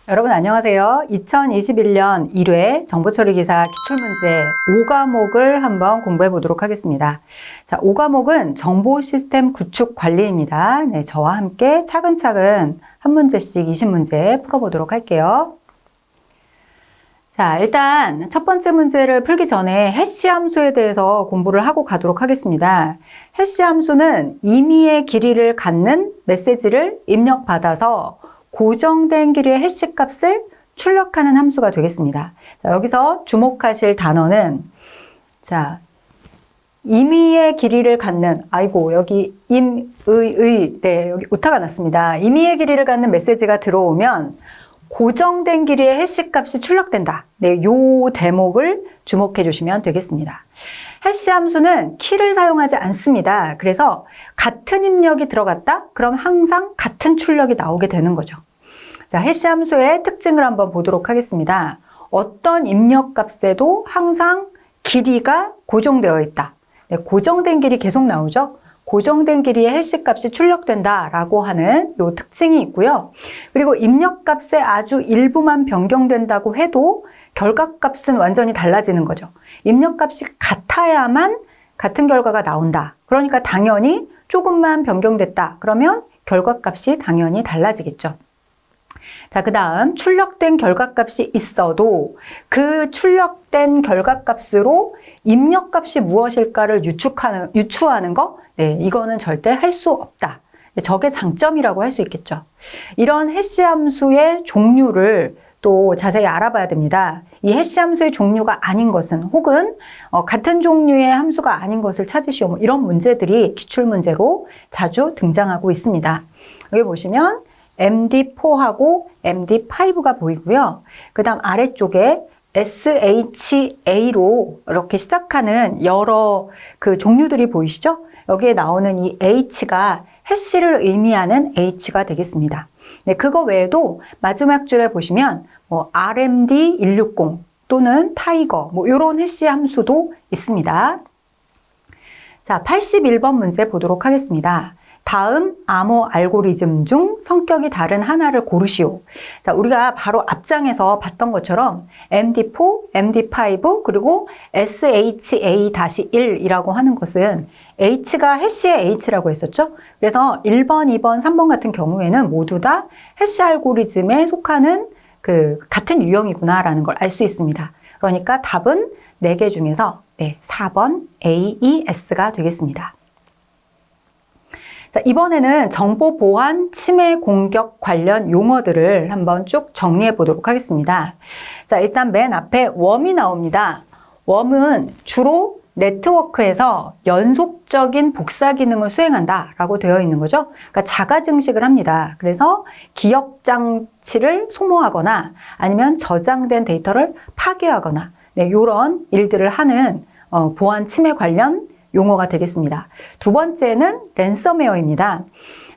여러분 안녕하세요. 2021년 1회 정보처리기사 기출문제 5과목을 한번 공부해 보도록 하겠습니다. 자, 5과목은 정보시스템 구축 관리입니다. 네, 저와 함께 차근차근 한 문제씩 20문제 풀어보도록 할게요. 자, 일단 첫 번째 문제를 풀기 전에 해시 함수에 대해서 공부를 하고 가도록 하겠습니다. 해시 함수는 임의의 길이를 갖는 메시지를 입력받아서 고정된 길이의 해시 값을 출력하는 함수가 되겠습니다. 자, 여기서 주목하실 단어는 자, 임의의 길이를 갖는, 아이고 여기 네, 여기 오타가 났습니다. 임의의 길이를 갖는 메시지가 들어오면 고정된 길이의 해시 값이 출력된다. 네, 요 대목을 주목해 주시면 되겠습니다. 해시 함수는 키를 사용하지 않습니다. 그래서 같은 입력이 들어갔다? 그럼 항상 같은 출력이 나오게 되는 거죠. 자, 해시 함수의 특징을 한번 보도록 하겠습니다. 어떤 입력 값에도 항상 길이가 고정되어 있다. 네, 고정된 길이 계속 나오죠. 고정된 길이의 해시 값이 출력된다라고 하는 요 특징이 있고요. 그리고 입력 값의 아주 일부만 변경된다고 해도 결과값은 완전히 달라지는 거죠. 입력 값이 같아야만 같은 결과가 나온다. 그러니까 당연히 조금만 변경됐다. 그러면 결과값이 당연히 달라지겠죠. 자, 그 다음 출력된 결과값이 있어도 그 출력된 결과값으로 입력값이 무엇일까를 유추하는 거, 네, 이거는 절대 할 수 없다. 저게 장점이라고 할 수 있겠죠. 이런 해시 함수의 종류를 또 자세히 알아봐야 됩니다. 이 해시 함수의 종류가 아닌 것은 혹은 같은 종류의 함수가 아닌 것을 찾으시오. 뭐 이런 문제들이 기출문제로 자주 등장하고 있습니다. 여기 보시면 MD4하고 MD5가 보이고요. 그 다음 아래쪽에 SHA로 이렇게 시작하는 여러 그 종류들이 보이시죠? 여기에 나오는 이 H가 해시를 의미하는 H가 되겠습니다. 네, 그거 외에도 마지막 줄에 보시면 뭐 RMD160 또는 타이거 뭐 이런 해시 함수도 있습니다. 자, 81번 문제 보도록 하겠습니다. 다음 암호 알고리즘 중 성격이 다른 하나를 고르시오. 자, 우리가 바로 앞장에서 봤던 것처럼 MD4, MD5 그리고 SHA-1이라고 하는 것은 H가 해시의 H라고 했었죠. 그래서 1번, 2번, 3번 같은 경우에는 모두 다 해시 알고리즘에 속하는 그 같은 유형이구나라는 걸 알 수 있습니다. 그러니까 답은 4개 중에서 4번 AES가 되겠습니다. 자, 이번에는 정보 보안, 침해 공격 관련 용어들을 한번 쭉 정리해 보도록 하겠습니다. 자, 일단 맨 앞에 웜이 나옵니다. 웜은 주로 네트워크에서 연속적인 복사 기능을 수행한다라고 되어 있는 거죠. 그러니까 자가 증식을 합니다. 그래서 기억 장치를 소모하거나 아니면 저장된 데이터를 파괴하거나 이런 일들을 하는 보안 침해 관련 용어가 되겠습니다. 두 번째는 랜섬웨어입니다.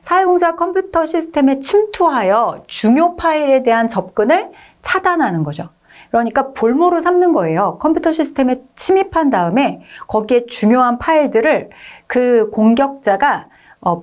사용자 컴퓨터 시스템에 침투하여 중요 파일에 대한 접근을 차단하는 거죠. 그러니까 볼모로 삼는 거예요. 컴퓨터 시스템에 침입한 다음에 거기에 중요한 파일들을 그 공격자가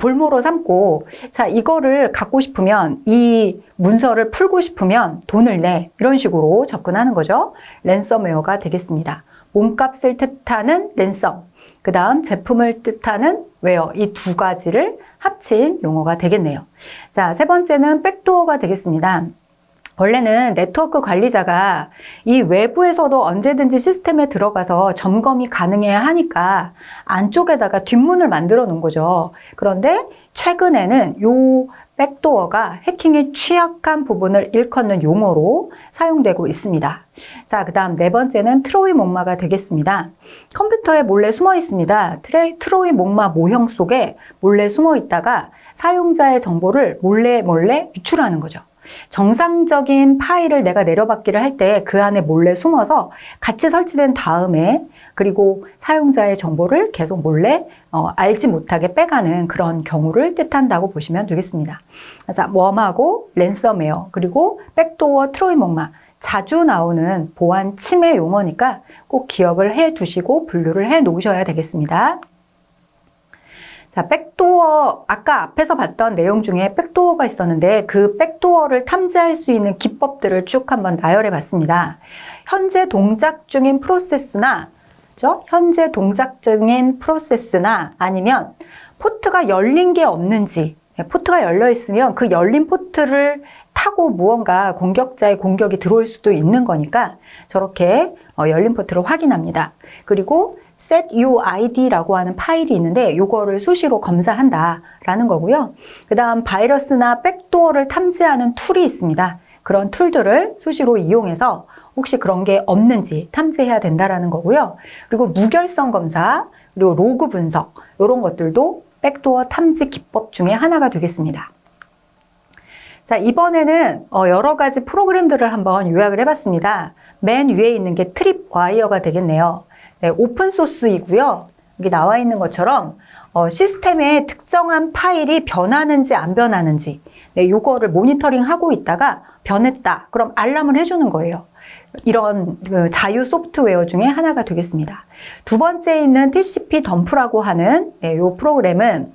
볼모로 삼고, 자, 이거를 갖고 싶으면, 이 문서를 풀고 싶으면 돈을 내. 이런 식으로 접근하는 거죠. 랜섬웨어가 되겠습니다. 몸값을 뜻하는 랜섬, 그 다음 제품을 뜻하는 웨어, 이 두 가지를 합친 용어가 되겠네요. 자, 세 번째는 백도어가 되겠습니다. 원래는 네트워크 관리자가 이 외부에서도 언제든지 시스템에 들어가서 점검이 가능해야 하니까 안쪽에다가 뒷문을 만들어 놓은 거죠. 그런데 최근에는 요 백도어가 해킹에 취약한 부분을 일컫는 용어로 사용되고 있습니다. 자, 그 다음 네 번째는 트로이 목마가 되겠습니다. 컴퓨터에 몰래 숨어 있습니다. 트로이 목마 모형 속에 몰래 숨어 있다가 사용자의 정보를 몰래 유출하는 거죠. 정상적인 파일을 내가 내려받기를 할 때 그 안에 몰래 숨어서 같이 설치된 다음에 그리고 사용자의 정보를 계속 몰래 알지 못하게 빼가는 그런 경우를 뜻한다고 보시면 되겠습니다. 자, 웜하고 랜섬웨어 그리고 백도어, 트로이 목마 자주 나오는 보안 침해 용어니까 꼭 기억을 해 두시고 분류를 해 놓으셔야 되겠습니다. 자, 백도어, 아까 앞에서 봤던 내용 중에 백도어 백도어가 있었는데 그 백도어를 탐지할 수 있는 기법들을 쭉 한번 나열해 봤습니다. 현재 동작 중인 프로세스나 아니면 포트가 열린 게 없는지, 포트가 열려 있으면 그 열린 포트를 타고 무언가 공격자의 공격이 들어올 수도 있는 거니까 저렇게 열린 포트를 확인합니다. 그리고 setuid라고 하는 파일이 있는데 이거를 수시로 검사한다라는 거고요. 그 다음 바이러스나 백도어를 탐지하는 툴이 있습니다. 그런 툴들을 수시로 이용해서 혹시 그런 게 없는지 탐지해야 된다라는 거고요. 그리고 무결성 검사, 그리고 로그 분석 이런 것들도 백도어 탐지 기법 중에 하나가 되겠습니다. 자, 이번에는 여러 가지 프로그램들을 한번 요약을 해봤습니다. 맨 위에 있는 게 트립와이어가 되겠네요. 네, 오픈소스이고요. 여기 나와 있는 것처럼 시스템에 특정한 파일이 변하는지 안 변하는지 요거를 모니터링하고 있다가 변했다. 그럼 알람을 해주는 거예요. 이런 자유 소프트웨어 중에 하나가 되겠습니다. 두 번째 있는 TCP 덤프라고 하는 이 프로그램은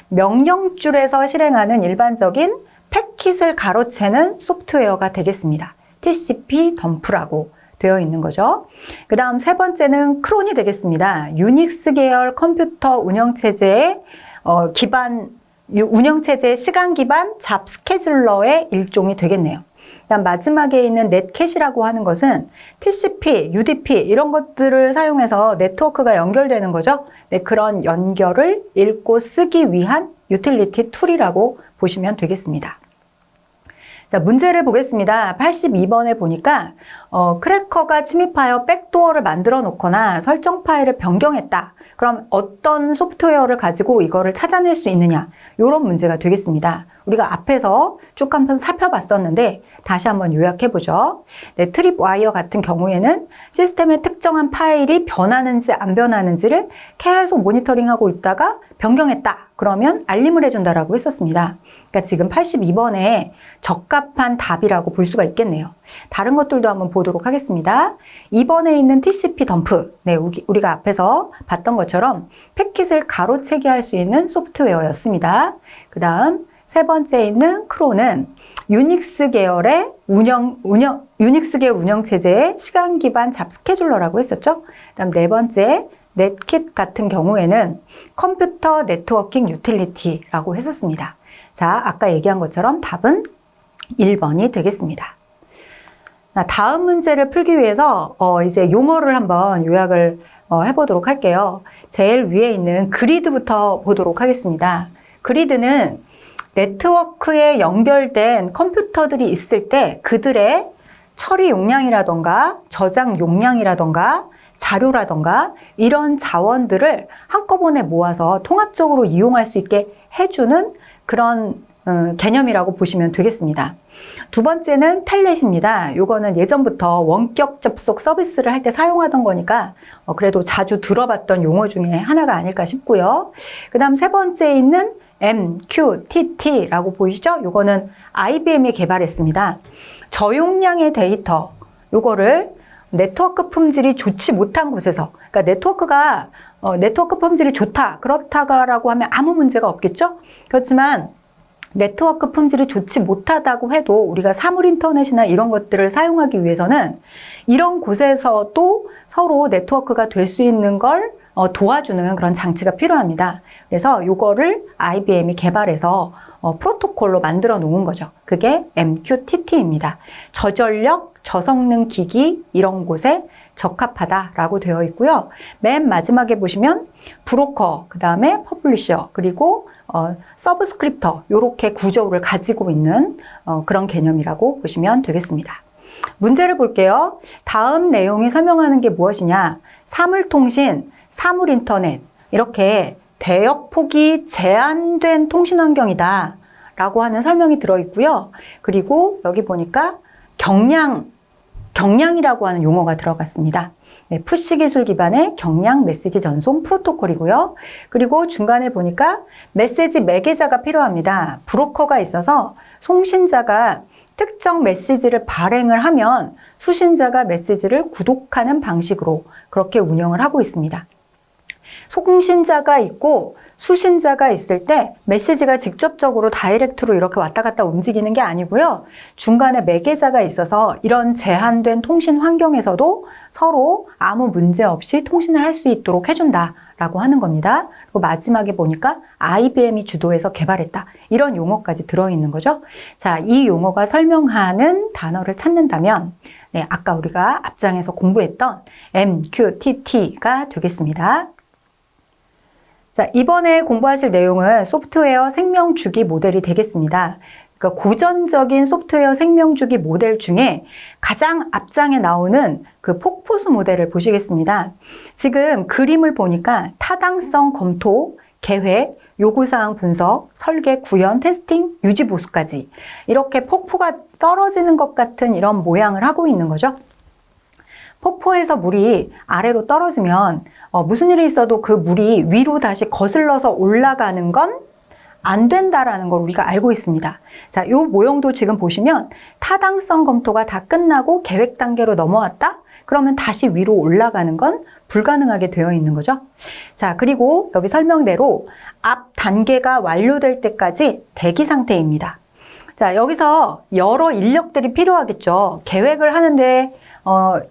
명령줄에서 실행하는 일반적인 패킷을 가로채는 소프트웨어가 되겠습니다. TCP 덤프라고 되어 있는 거죠. 그 다음 세 번째는 크론이 되겠습니다. 유닉스 계열 컴퓨터 운영체제의 운영체제 시간 기반 잡 스케줄러의 일종이 되겠네요. 그다음 마지막에 있는 넷캣이라고 하는 것은 TCP, UDP 이런 것들을 사용해서 네트워크가 연결되는 거죠. 네, 그런 연결을 읽고 쓰기 위한 유틸리티 툴이라고 보시면 되겠습니다. 자, 문제를 보겠습니다. 82번에 보니까 크래커가 침입하여 백도어를 만들어 놓거나 설정 파일을 변경했다. 그럼 어떤 소프트웨어를 가지고 이거를 찾아낼 수 있느냐? 이런 문제가 되겠습니다. 우리가 앞에서 쭉 한번 살펴봤었는데 다시 한번 요약해보죠. 네, 트립와이어 같은 경우에는 시스템의 특정한 파일이 변하는지 안 변하는지를 계속 모니터링하고 있다가 변경했다. 그러면 알림을 해준다라고 했었습니다. 그러니까 지금 82번에 적합한 답이라고 볼 수가 있겠네요. 다른 것들도 한번 보도록 하겠습니다. 2번에 있는 TCP 덤프, 네, 우리가 앞에서 봤던 것처럼 패킷을 가로채기 할 수 있는 소프트웨어였습니다. 그 다음 세 번째 있는 크론은 유닉스 계열의 유닉스 계열 운영체제의 시간 기반 잡 스케줄러라고 했었죠. 그 다음 네 번째 넷킷 같은 경우에는 컴퓨터 네트워킹 유틸리티라고 했었습니다. 자, 아까 얘기한 것처럼 답은 1번이 되겠습니다. 다음 문제를 풀기 위해서 이제 용어를 한번 요약을 해보도록 할게요. 제일 위에 있는 그리드부터 보도록 하겠습니다. 그리드는 네트워크에 연결된 컴퓨터들이 있을 때 그들의 처리 용량이라던가 저장 용량이라던가 자료라던가 이런 자원들을 한꺼번에 모아서 통합적으로 이용할 수 있게 해주는 그런 개념이라고 보시면 되겠습니다. 두 번째는 텔넷입니다. 이거는 예전부터 원격 접속 서비스를 할 때 사용하던 거니까 그래도 자주 들어봤던 용어 중에 하나가 아닐까 싶고요. 그 다음 세 번째 있는 MQTT라고 보이시죠? 이거는 IBM이 개발했습니다. 저용량의 데이터, 이거를 네트워크 품질이 좋지 못한 곳에서, 그러니까 네트워크 품질이 좋다, 그렇다라고 하면 아무 문제가 없겠죠? 그렇지만 네트워크 품질이 좋지 못하다고 해도 우리가 사물 인터넷이나 이런 것들을 사용하기 위해서는 이런 곳에서도 서로 네트워크가 될 수 있는 걸 도와주는 그런 장치가 필요합니다. 그래서 이거를 IBM이 개발해서 프로토콜로 만들어 놓은 거죠. 그게 MQTT입니다. 저전력, 저성능 기기 이런 곳에 적합하다라고 되어 있고요. 맨 마지막에 보시면 브로커, 그 다음에 퍼블리셔, 그리고 서브스크립터 이렇게 구조를 가지고 있는 그런 개념이라고 보시면 되겠습니다. 문제를 볼게요. 다음 내용이 설명하는 게 무엇이냐? 사물통신, 사물인터넷 이렇게 대역폭이 제한된 통신 환경이다 라고 하는 설명이 들어있고요. 그리고 여기 보니까 경량이라고 하는 용어가 들어갔습니다. 네, 푸시 기술 기반의 경량 메시지 전송 프로토콜이고요. 그리고 중간에 보니까 메시지 매개자가 필요합니다. 브로커가 있어서 송신자가 특정 메시지를 발행을 하면 수신자가 메시지를 구독하는 방식으로 그렇게 운영을 하고 있습니다. 송신자가 있고 수신자가 있을 때 메시지가 직접적으로 다이렉트로 이렇게 왔다 갔다 움직이는 게 아니고요. 중간에 매개자가 있어서 이런 제한된 통신 환경에서도 서로 아무 문제 없이 통신을 할 수 있도록 해준다라고 하는 겁니다. 그리고 마지막에 보니까 IBM이 주도해서 개발했다. 이런 용어까지 들어있는 거죠. 자, 이 용어가 설명하는 단어를 찾는다면 네, 아까 우리가 앞장에서 공부했던 MQTT가 되겠습니다. 자, 이번에 공부하실 내용은 소프트웨어 생명주기 모델이 되겠습니다. 그러니까 고전적인 소프트웨어 생명주기 모델 중에 가장 앞장에 나오는 그 폭포수 모델을 보시겠습니다. 지금 그림을 보니까 타당성 검토, 계획, 요구사항 분석, 설계, 구현, 테스팅, 유지 보수까지 이렇게 폭포가 떨어지는 것 같은 이런 모양을 하고 있는 거죠. 폭포에서 물이 아래로 떨어지면 무슨 일이 있어도 그 물이 위로 다시 거슬러서 올라가는 건 안 된다라는 걸 우리가 알고 있습니다. 자, 요 모형도 지금 보시면 타당성 검토가 다 끝나고 계획 단계로 넘어왔다? 그러면 다시 위로 올라가는 건 불가능하게 되어 있는 거죠. 자, 그리고 여기 설명대로 앞 단계가 완료될 때까지 대기 상태입니다. 자, 여기서 여러 인력들이 필요하겠죠. 계획을 하는데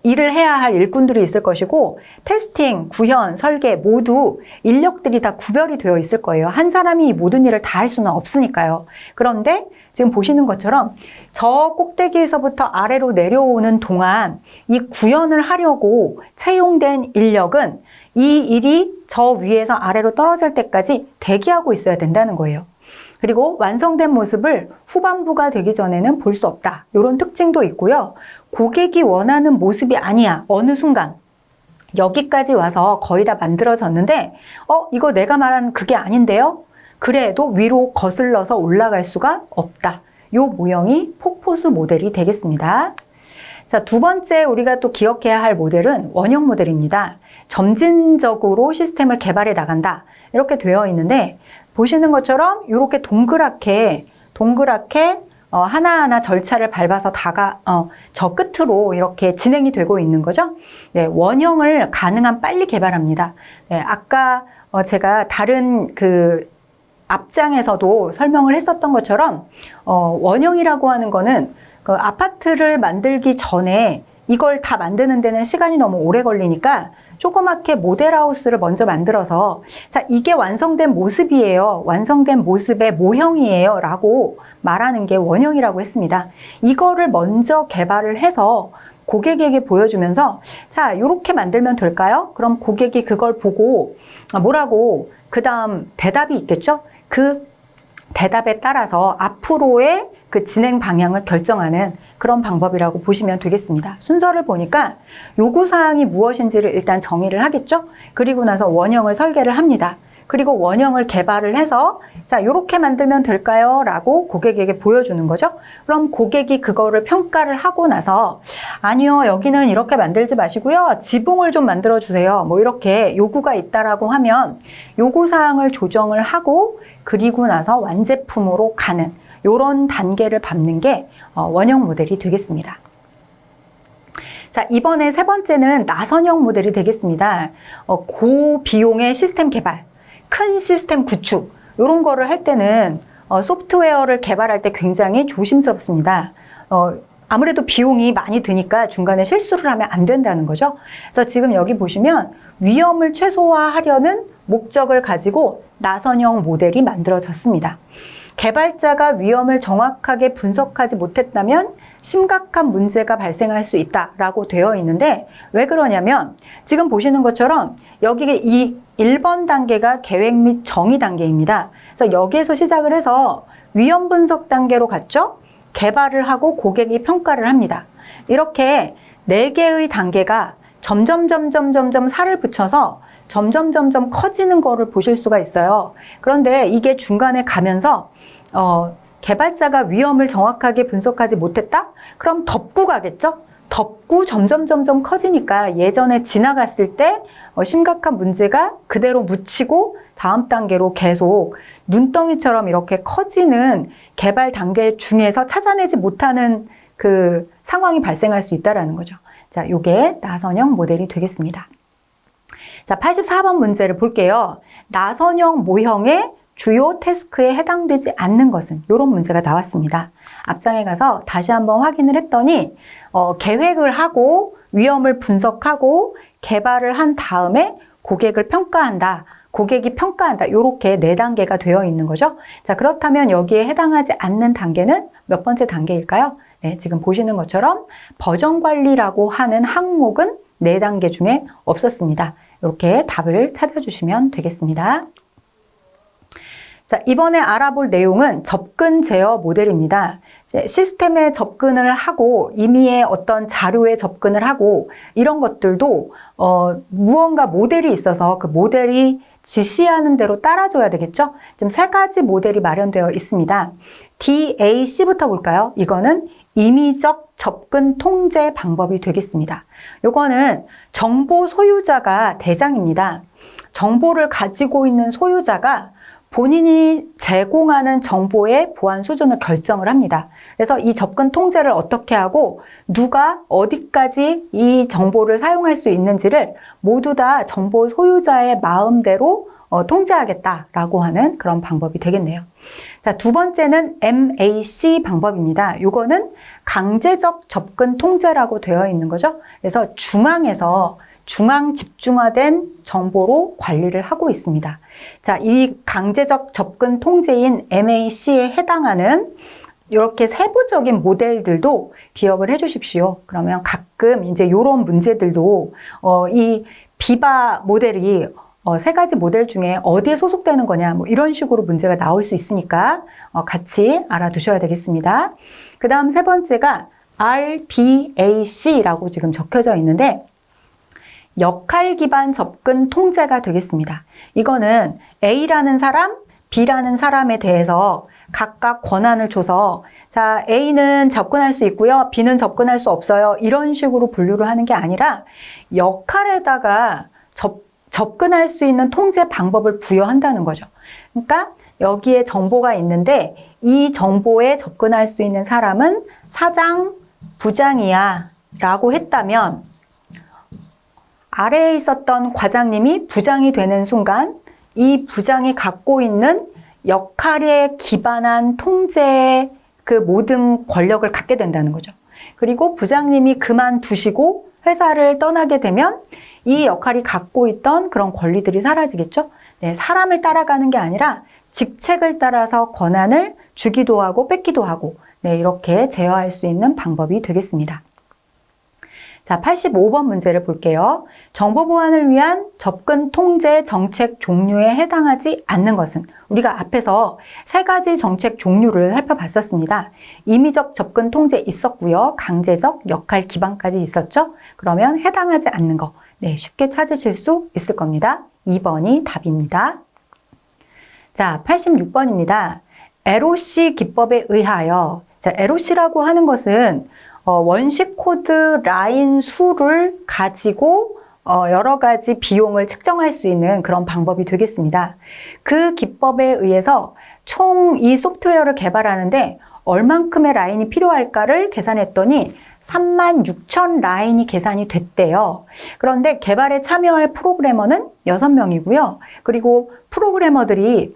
일을 해야 할 일꾼들이 있을 것이고 테스팅, 구현, 설계 모두 인력들이 다 구별이 되어 있을 거예요. 한 사람이 이 모든 일을 다 할 수는 없으니까요. 그런데 지금 보시는 것처럼 저 꼭대기에서부터 아래로 내려오는 동안 이 구현을 하려고 채용된 인력은 이 일이 저 위에서 아래로 떨어질 때까지 대기하고 있어야 된다는 거예요. 그리고 완성된 모습을 후반부가 되기 전에는 볼 수 없다. 이런 특징도 있고요. 고객이 원하는 모습이 아니야. 어느 순간 여기까지 와서 거의 다 만들어졌는데 이거 내가 말한 그게 아닌데요? 그래도 위로 거슬러서 올라갈 수가 없다. 이 모형이 폭포수 모델이 되겠습니다. 자, 두 번째 우리가 또 기억해야 할 모델은 원형 모델입니다. 점진적으로 시스템을 개발해 나간다. 이렇게 되어 있는데 보시는 것처럼 이렇게 동그랗게 하나하나 절차를 밟아서 저 끝으로 이렇게 진행이 되고 있는 거죠. 네, 원형을 가능한 빨리 개발합니다. 네, 아까 제가 다른 그 앞장에서도 설명을 했었던 것처럼 원형이라고 하는 거는 그 아파트를 만들기 전에 이걸 다 만드는 데는 시간이 너무 오래 걸리니까 조그맣게 모델하우스를 먼저 만들어서 자, 이게 완성된 모습이에요. 완성된 모습의 모형이에요. 라고 말하는 게 원형이라고 했습니다. 이거를 먼저 개발을 해서 고객에게 보여주면서 자, 이렇게 만들면 될까요? 그럼 고객이 그걸 보고 뭐라고 그 다음 대답이 있겠죠? 그 대답에 따라서 앞으로의 그 진행 방향을 결정하는 그런 방법이라고 보시면 되겠습니다. 순서를 보니까 요구사항이 무엇인지를 일단 정의를 하겠죠? 그리고 나서 원형을 설계를 합니다. 그리고 원형을 개발을 해서 자, 이렇게 만들면 될까요? 라고 고객에게 보여주는 거죠. 그럼 고객이 그거를 평가를 하고 나서 아니요, 여기는 이렇게 만들지 마시고요. 지붕을 좀 만들어 주세요. 뭐 이렇게 요구가 있다라고 하면 요구사항을 조정을 하고 그리고 나서 완제품으로 가는 이런 단계를 밟는 게 원형 모델이 되겠습니다. 자, 이번에 세 번째는 나선형 모델이 되겠습니다. 고비용의 시스템 개발, 큰 시스템 구축 이런 거를 할 때는 소프트웨어를 개발할 때 굉장히 조심스럽습니다. 아무래도 비용이 많이 드니까 중간에 실수를 하면 안 된다는 거죠. 그래서 지금 여기 보시면 위험을 최소화하려는 목적을 가지고 나선형 모델이 만들어졌습니다. 개발자가 위험을 정확하게 분석하지 못했다면 심각한 문제가 발생할 수 있다라고 되어 있는데 왜 그러냐면 지금 보시는 것처럼 여기 이 1번 단계가 계획 및 정의 단계입니다. 그래서 여기에서 시작을 해서 위험 분석 단계로 갔죠. 개발을 하고 고객이 평가를 합니다. 이렇게 4개의 단계가 점점 살을 붙여서 점점 커지는 거를 보실 수가 있어요. 그런데 이게 중간에 가면서 개발자가 위험을 정확하게 분석하지 못했다? 그럼 덮고 가겠죠? 덮고 점점 커지니까 예전에 지나갔을 때 심각한 문제가 그대로 묻히고 다음 단계로 계속 눈덩이처럼 이렇게 커지는 개발 단계 중에서 찾아내지 못하는 그 상황이 발생할 수 있다는 거죠. 자, 요게 나선형 모델이 되겠습니다. 자, 84번 문제를 볼게요. 나선형 모형의 주요 태스크에 해당되지 않는 것은? 이런 문제가 나왔습니다. 앞장에 가서 다시 한번 확인을 했더니 계획을 하고 위험을 분석하고 개발을 한 다음에 고객을 평가한다. 고객이 평가한다. 이렇게 4단계가 되어 있는 거죠. 자, 그렇다면 여기에 해당하지 않는 단계는 몇 번째 단계일까요? 네, 지금 보시는 것처럼 버전 관리라고 하는 항목은 4단계 중에 없었습니다. 이렇게 답을 찾아주시면 되겠습니다. 자, 이번에 알아볼 내용은 접근 제어 모델입니다. 시스템에 접근을 하고 임의의 어떤 자료에 접근을 하고 이런 것들도 무언가 모델이 있어서 그 모델이 지시하는 대로 따라줘야 되겠죠? 지금 3가지 모델이 마련되어 있습니다. DAC부터 볼까요? 이거는 임의적 접근 통제 방법이 되겠습니다. 요거는 정보 소유자가 대상입니다. 정보를 가지고 있는 소유자가 본인이 제공하는 정보의 보안 수준을 결정을 합니다. 그래서 이 접근 통제를 어떻게 하고 누가 어디까지 이 정보를 사용할 수 있는지를 모두 다 정보 소유자의 마음대로 통제하겠다라고 하는 그런 방법이 되겠네요. 자, 2번째는 MAC 방법입니다. 이거는 강제적 접근 통제라고 되어 있는 거죠. 그래서 중앙에서 중앙 집중화된 정보로 관리를 하고 있습니다. 자, 이 강제적 접근 통제인 MAC에 해당하는 이렇게 세부적인 모델들도 기억을 해 주십시오. 그러면 가끔 이제 이런 문제들도 이 비바 모델이 3가지 모델 중에 어디에 소속되는 거냐 뭐 이런 식으로 문제가 나올 수 있으니까 같이 알아두셔야 되겠습니다. 그 다음 3번째가 RBAC라고 지금 적혀져 있는데 역할 기반 접근 통제가 되겠습니다. 이거는 A라는 사람, B라는 사람에 대해서 각각 권한을 줘서 자, A는 접근할 수 있고요. B는 접근할 수 없어요. 이런 식으로 분류를 하는 게 아니라 역할에다가 접근할 수 있는 통제 방법을 부여한다는 거죠. 그러니까 여기에 정보가 있는데 이 정보에 접근할 수 있는 사람은 사장, 부장이야 라고 했다면 아래에 있었던 과장님이 부장이 되는 순간 이 부장이 갖고 있는 역할에 기반한 통제의 그 모든 권력을 갖게 된다는 거죠. 그리고 부장님이 그만두시고 회사를 떠나게 되면 이 역할이 갖고 있던 그런 권리들이 사라지겠죠. 네, 사람을 따라가는 게 아니라 직책을 따라서 권한을 주기도 하고 뺏기도 하고 네, 이렇게 제어할 수 있는 방법이 되겠습니다. 자, 85번 문제를 볼게요. 정보 보안을 위한 접근 통제 정책 종류에 해당하지 않는 것은? 우리가 앞에서 3가지 정책 종류를 살펴봤었습니다. 임의적 접근 통제 있었고요. 강제적, 역할 기반까지 있었죠. 그러면 해당하지 않는 거 네, 쉽게 찾으실 수 있을 겁니다. 2번이 답입니다. 자, 86번입니다. LOC 기법에 의하여 자, LOC라고 하는 것은 원식 코드 라인 수를 가지고 여러 가지 비용을 측정할 수 있는 그런 방법이 되겠습니다. 그 기법에 의해서 총 이 소프트웨어를 개발하는데 얼만큼의 라인이 필요할까를 계산했더니 36,000 라인이 계산이 됐대요. 그런데 개발에 참여할 프로그래머는 6명이고요. 그리고 프로그래머들이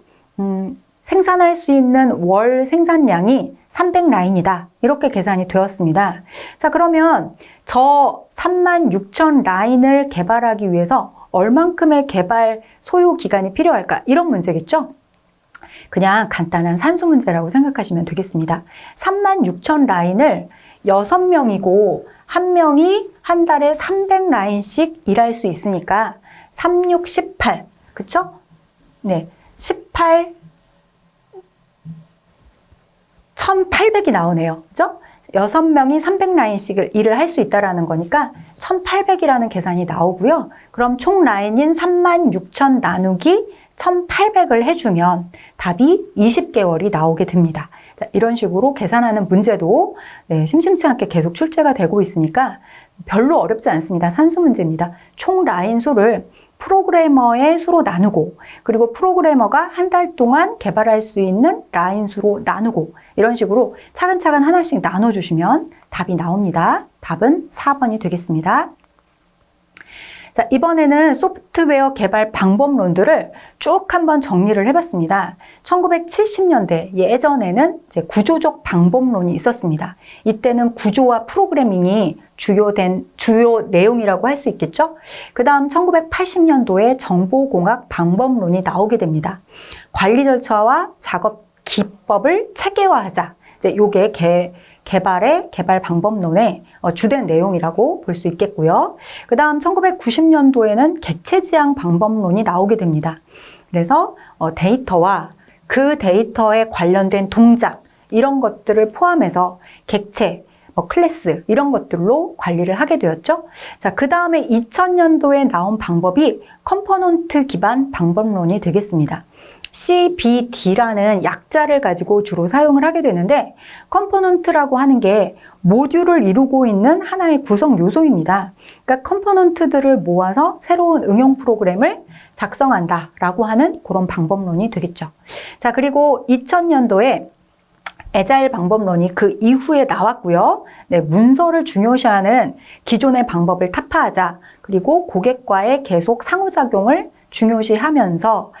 생산할 수 있는 월 생산량이 300라인이다. 이렇게 계산이 되었습니다. 자, 그러면 저 36,000 라인을 개발하기 위해서 얼만큼의 개발 소요 기간이 필요할까? 이런 문제겠죠? 그냥 간단한 산수 문제라고 생각하시면 되겠습니다. 36,000 라인을 6명이고 1명이 한 달에 300라인씩 일할 수 있으니까 3, 6, 18. 그쵸? 네. 18 1800이 나오네요. 그죠? 6명이 300라인씩을 일을 할 수 있다는 거니까 1800이라는 계산이 나오고요. 그럼 총 라인인 36,000 나누기 1800을 해주면 답이 20개월이 나오게 됩니다. 자, 이런 식으로 계산하는 문제도 네, 심심치 않게 계속 출제가 되고 있으니까 별로 어렵지 않습니다. 산수 문제입니다. 총 라인 수를 프로그래머의 수로 나누고 그리고 프로그래머가 한 달 동안 개발할 수 있는 라인 수로 나누고 이런 식으로 차근차근 하나씩 나눠주시면 답이 나옵니다. 답은 4번이 되겠습니다. 자, 이번에는 소프트웨어 개발 방법론들을 쭉 한번 정리를 해봤습니다. 1970년대 예전에는 이제 구조적 방법론이 있었습니다. 이때는 구조와 프로그래밍이 주요 내용이라고 할 수 있겠죠. 그 다음 1980년도에 정보공학 방법론이 나오게 됩니다. 관리 절차와 작업 기법을 체계화하자. 이제 요게 개발 방법론의 주된 내용이라고 볼 수 있겠고요. 그 다음 1990년도에는 객체 지향 방법론이 나오게 됩니다. 그래서 데이터와 그 데이터에 관련된 동작 이런 것들을 포함해서 객체, 클래스 이런 것들로 관리를 하게 되었죠. 자, 그 다음에 2000년도에 나온 방법이 컴포넌트 기반 방법론이 되겠습니다. CBD라는 약자를 가지고 주로 사용을 하게 되는데 컴포넌트라고 하는 게 모듈을 이루고 있는 하나의 구성 요소입니다. 그러니까 컴포넌트들을 모아서 새로운 응용 프로그램을 작성한다라고 하는 그런 방법론이 되겠죠. 자, 그리고 2000년도에 애자일 방법론이 그 이후에 나왔고요. 네, 문서를 중요시하는 기존의 방법을 타파하자. 그리고 고객과의 계속 상호작용을 중요시하면서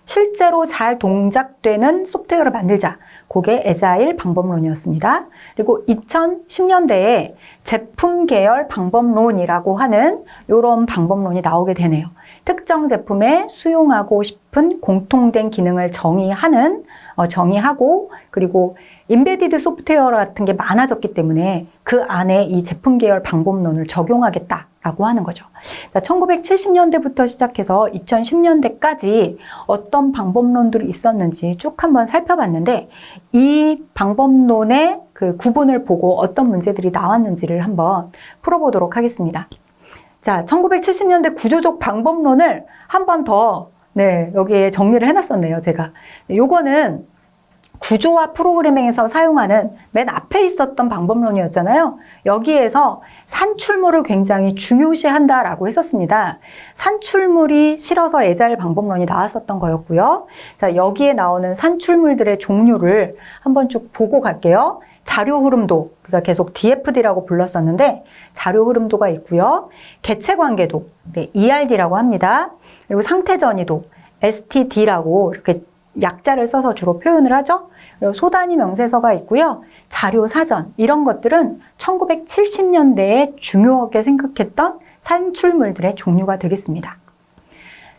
실제로 잘 동작되는 소프트웨어를 만들자. 그게 애자일 방법론이었습니다. 그리고 2010년대에 제품 계열 방법론이라고 하는 이런 방법론이 나오게 되네요. 특정 제품에 수용하고 싶은 공통된 기능을 정의하고 그리고 인베디드 소프트웨어 같은 게 많아졌기 때문에 그 안에 이 제품 계열 방법론을 적용하겠다라고 하는 거죠. 1970년대부터 시작해서 2010년대까지 어떤 방법론들이 있었는지 쭉 한번 살펴봤는데 이 방법론의 그 구분을 보고 어떤 문제들이 나왔는지를 한번 풀어보도록 하겠습니다. 자, 1970년대 구조적 방법론을 한 번 더 여기에 정리를 해놨었네요, 제가. 요거는 구조와 프로그래밍에서 사용하는 맨 앞에 있었던 방법론이었잖아요. 여기에서 산출물을 굉장히 중요시한다라고 했었습니다. 산출물이 싫어서 애자일 방법론이 나왔었던 거였고요. 자, 여기에 나오는 산출물들의 종류를 한번 쭉 보고 갈게요. 자료 흐름도, 우리가 계속 DFD라고 불렀었는데 자료 흐름도가 있고요. 개체 관계도, ERD라고 합니다. 그리고 상태 전이도, STD라고 이렇게 약자를 써서 주로 표현을 하죠. 그리고 소단위 명세서가 있고요. 자료 사전 이런 것들은 1970년대에 중요하게 생각했던 산출물들의 종류가 되겠습니다.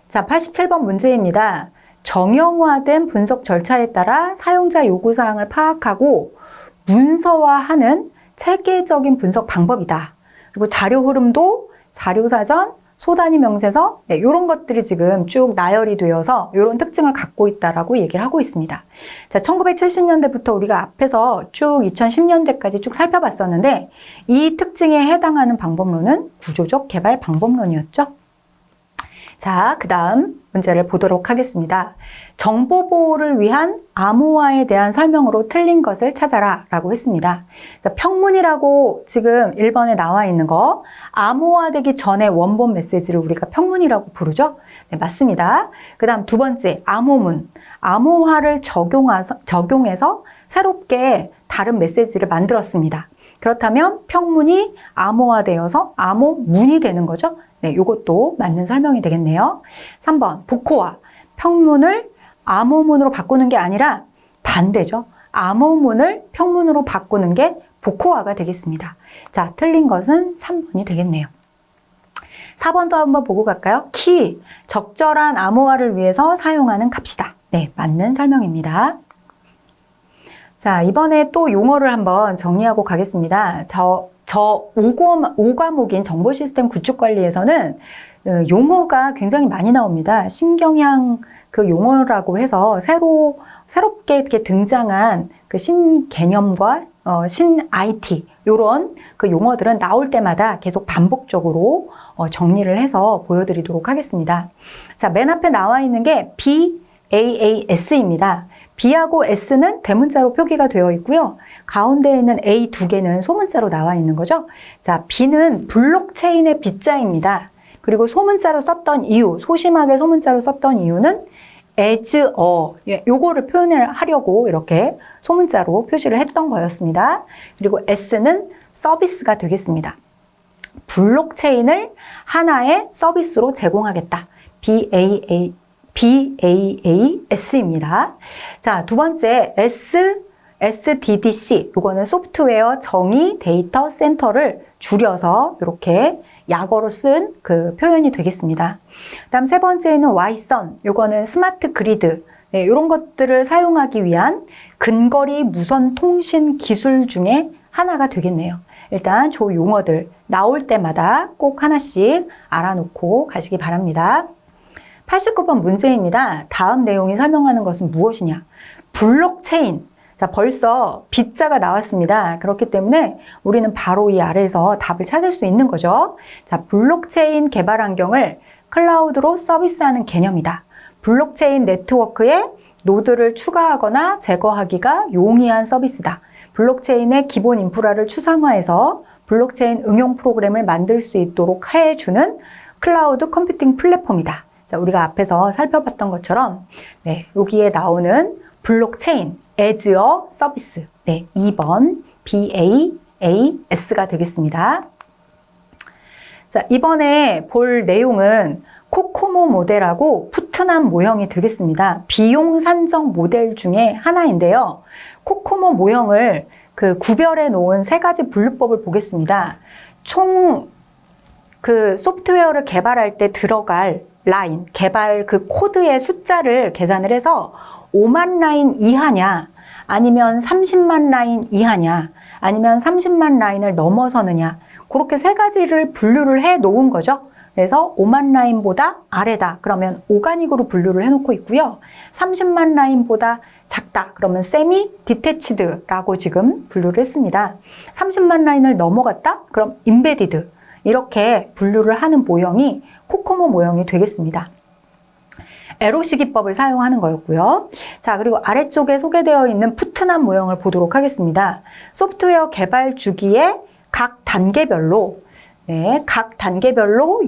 자, 87번 문제입니다. 정형화된 분석 절차에 따라 사용자 요구사항을 파악하고 문서화하는 체계적인 분석 방법이다. 그리고 자료 흐름도, 자료 사전, 소단위 명세서 이런 것들이 지금 쭉 나열이 되어서 이런 특징을 갖고 있다라고 얘기를 하고 있습니다. 자, 1970년대부터 우리가 앞에서 쭉 2010년대까지 쭉 살펴봤었는데 이 특징에 해당하는 방법론은 구조적 개발 방법론이었죠. 자, 그 다음 문제를 보도록 하겠습니다. 정보 보호를 위한 암호화에 대한 설명으로 틀린 것을 찾아라 라고 했습니다. 자, 평문이라고 지금 1번에 나와 있는 거 암호화되기 전에 원본 메시지를 우리가 평문이라고 부르죠? 네, 맞습니다. 그 다음 두 번째 암호문. 암호화를 적용해서 새롭게 다른 메시지를 만들었습니다. 그렇다면 평문이 암호화되어서 암호문이 되는 거죠. 네, 이것도 맞는 설명이 되겠네요. 3번 복호화. 평문을 암호문으로 바꾸는 게 아니라 반대죠. 암호문을 평문으로 바꾸는 게 복호화가 되겠습니다. 자, 틀린 것은 3번이 되겠네요. 4번도 한번 보고 갈까요? 키. 적절한 암호화를 위해서 사용하는 값이다. 네, 맞는 설명입니다. 자, 이번에 또 용어를 한번 정리하고 가겠습니다. 저 5과목인 정보시스템 구축관리에서는 용어가 굉장히 많이 나옵니다. 신경향 그 용어라고 해서 새롭게 이렇게 등장한 그 신개념과 신 IT 요런 그 용어들은 나올 때마다 계속 반복적으로 정리를 해서 보여드리도록 하겠습니다. 자, 맨 앞에 나와 있는 게 BAAS입니다. B하고 S는 대문자로 표기가 되어 있고요. 가운데 있는 A 두 개는 소문자로 나와 있는 거죠. 자, B는 블록체인의 B자입니다. 그리고 소문자로 썼던 이유, 소심하게 소문자로 썼던 이유는 as a, 요거를 표현을 하려고 이렇게 소문자로 표시를 했던 거였습니다. 그리고 S는 서비스가 되겠습니다. 블록체인을 하나의 서비스로 제공하겠다. BAAS입니다. 자, 두 번째 SDDC, 이거는 소프트웨어 정의 데이터 센터를 줄여서 이렇게 약어로 쓴 그 표현이 되겠습니다. 다음 세 번째는 YSON, 이거는 스마트 그리드, 네, 이런 것들을 사용하기 위한 근거리 무선 통신 기술 중에 하나가 되겠네요. 일단 조 용어들 나올 때마다 꼭 하나씩 알아놓고 가시기 바랍니다. 89번 문제입니다. 다음 내용이 설명하는 것은 무엇이냐? 블록체인. 자, 벌써 B자가 나왔습니다. 그렇기 때문에 우리는 바로 이 아래에서 답을 찾을 수 있는 거죠. 자, 블록체인 개발 환경을 클라우드로 서비스하는 개념이다. 블록체인 네트워크에 노드를 추가하거나 제거하기가 용이한 서비스다. 블록체인의 기본 인프라를 추상화해서 블록체인 응용 프로그램을 만들 수 있도록 해주는 클라우드 컴퓨팅 플랫폼이다. 자, 우리가 앞에서 살펴봤던 것처럼 네, 여기에 나오는 블록체인 as a 서비스. 네, 2번 BAAS가 되겠습니다. 자, 이번에 볼 내용은 코코모 모델하고 푸트남 모형이 되겠습니다. 비용 산정 모델 중에 하나인데요. 코코모 모형을 그 구별해 놓은 세 가지 분류법을 보겠습니다. 총 그 소프트웨어를 개발할 때 들어갈 라인, 개발 그 코드의 숫자를 계산을 해서 5만 라인 이하냐, 아니면 30만 라인 이하냐, 아니면 30만 라인을 넘어서느냐, 그렇게 세 가지를 분류를 해 놓은 거죠. 그래서 5만 라인보다 아래다. 그러면 오가닉으로 분류를 해놓고 있고요. 30만 라인보다 작다. 그러면 세미 디태치드라고 지금 분류를 했습니다. 30만 라인을 넘어갔다? 그럼 임베디드. 이렇게 분류를 하는 모형이 코코모 모형이 되겠습니다. 에로시 기법을 사용하는 거였고요. 자, 그리고 아래쪽에 소개되어 있는 푸트남 모형을 보도록 하겠습니다. 소프트웨어 개발 주기의 각 단계별로